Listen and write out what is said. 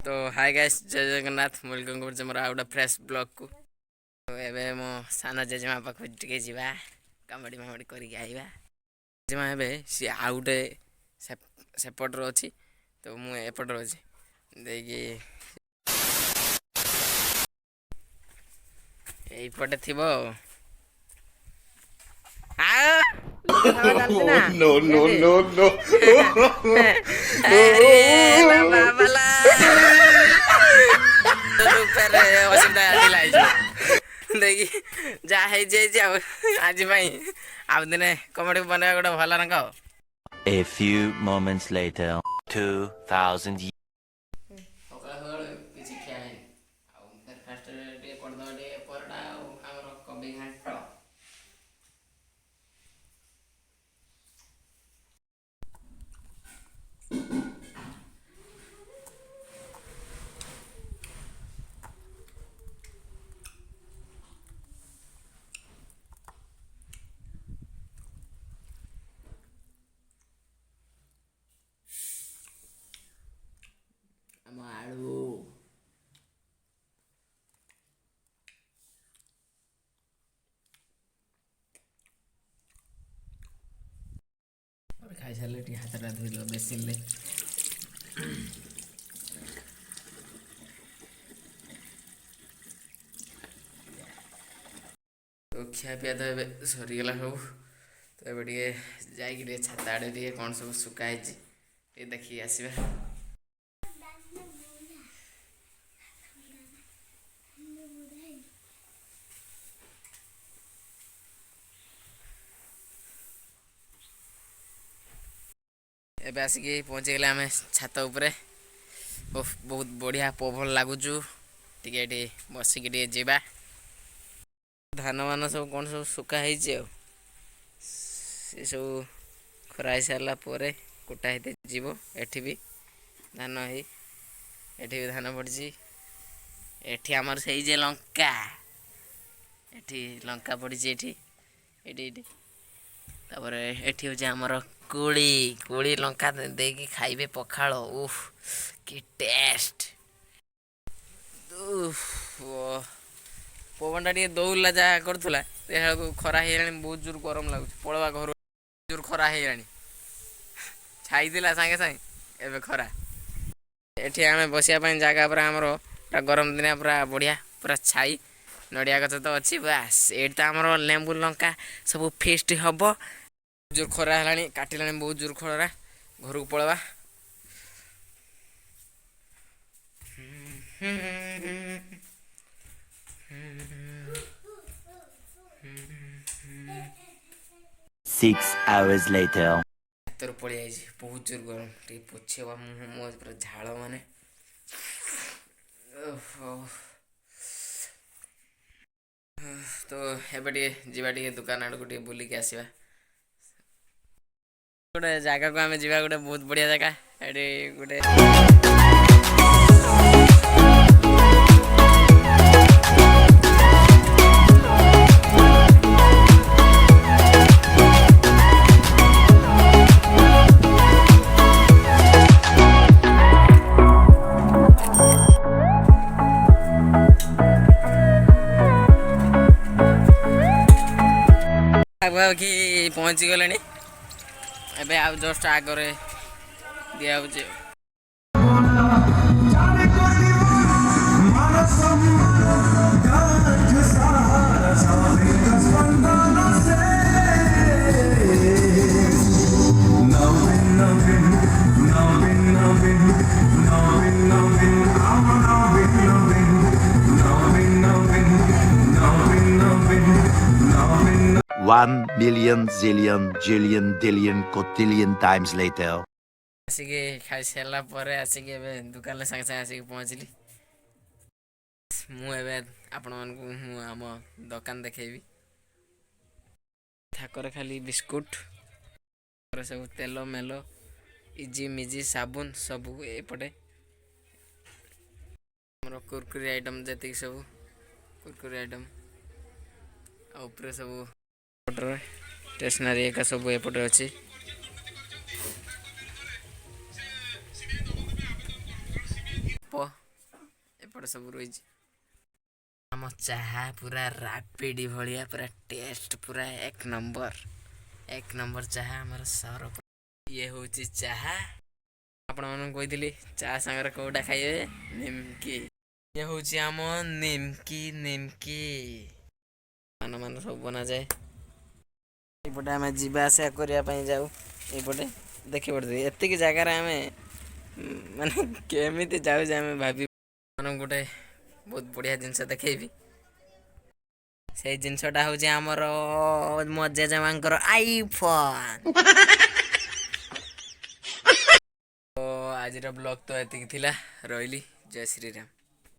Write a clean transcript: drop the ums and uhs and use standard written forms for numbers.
तो hi guys जय Jagannath welcome कर मोर आउट फ्रेश ब्लॉग को। तो एबे मो साना जेजेमा पाख टिके जीवा कामड़ी मामड़ी करके आइबा। जेजेमा एबे सी आउटे सेपट रो अछि तो मु एपट रो अछि देकी एई पटे थिबो आ लुडो खेला चलती ना No, no, एठी no, no. अरे ला बाबला रूपर असुविधा दिलाइजो देखि जा है जे जाओ आज भाई आउ दिने कमेडी बनेवा गोटे भल रंग। A few moments later, 2000 years. सकाळ सकाळ କିଛି ଖିଆ ହେଇନି ଆଉ ବ୍ରେକଫାଷ୍ଟ ଟିକେ କରିଦେବା ଟିକେ ପରଟା ଆଉ ଆମର କୋବି ଘାଣ୍ଟ। ଆମ ଆଳୁ ଖାଇସାରିଲେ ଟିକେ ହାତଟା ଧୋଇଲ ବେସିନରେ। तो खिया पिया तो ए सरीगला सब तो ये टे जाकि छात आड़े टे कौन सब सुखाई देखिए आसवा। एबे आसिक पहुँची गले आम छात उपरे बहुत बढ़िया पवन लगुचु टे बसिक जीवा। धान मान सब कौन सब सुखाही सब खरा सारा कुटा ही जीव एठी भी धान ही एठी भी धान पड़ी एठी आमर से जे लंका एठी लंका पड़ी एठी एठी एठी तापर एठी हो आमर कोड़ी कोड़ी लंका देकी खाइबे पखाल उफ कि टेस्ट। पवन टा दौला जहाँ करूला खरा हो बहुत जोर गरम लगुच पलवा घर जोर खरा हो छाईला सागे सागे एवं खरा एठी आम बसापी जगह पूरा आमर गरम दिन पूरा बढ़िया पूरा छाई नड़िया गच तो अच्छी बास ये तो आमर लेंबू लंका सब फेस्ट हम जोर खरा है काटिला बहुत जोर खरा घर को पलवा। Six hours later. हाथ पड़ जाए बहुत जोर गरम टे पोछेवा मुह मो पूरा झाड़ माने तो एबे जीवा दुकान आड़ को बुलिक आसवा गोटे जगह को आम जा गोटे बहुत बढ़िया जगह ये गोटे कि पहुँची गले एबे आउ जस्ट आगे दिया One million zillion jillion dillion cotillion times later. आसिक खाई सारा आसिक दुकान सागे सागे आसिक पहुँचली मुझे आपण मानू आम दुकान देखेबी थाकर खाली बिस्कुट सब तेल मेल इजी मिजी साबुन सब एपटे कुरकुरी आइटम जी सब कुरकुरी आइटम आउे सब स्टेशनरी एका सब एपटे अच्छी କପ ଏପଟେ ସବୁ ରହିଛି। ଆମ ଚାହା ପୁରା ରାବିଡି ଭଳିଆ ପୁରା ଟେଷ୍ଟ ପୁରା ଏକ ନମ୍ବର ଚାହା ଆମର ସର। ଇଏ ହେଉଛି ଚାହା। ଆପଣମାନଙ୍କୁ କହିଥିଲି ଚାହା ସାଙ୍ଗରେ କୋଉଟା ଖାଇବେ? ନିମକି। ଇଏ ହେଉଛି ଆମ ନିମକି ମାନ ସବୁ ବନାଯାଏ। ଏଇପଟେ ଆମେ ଯିବା ଆସିବା କରିବା ପାଇଁ ଯାଉ। ଏଇପଟେ ଦେଖିପଡ଼ୁଥିବେ ଏତିକି ଜାଗାରେ ଆମେ ମାନେ କେମିତି ଯାଉଛେ ଆମେ ଭାବି ମାନଙ୍କୁ ଗୋଟେ ବହୁତ ବଢ଼ିଆ ଜିନିଷ ଦେଖେଇବି। ସେଇ ଜିନିଷଟା ହେଉଛି ଆମର ମୋ ଜେଜେମାଙ୍କର ଆଇଫୋନ୍। ତ ଆଜିର ବ୍ଲଗ୍ ତ ଏତିକି ଥିଲା। ରହିଲି। ଜୟ ଶ୍ରୀରାମ।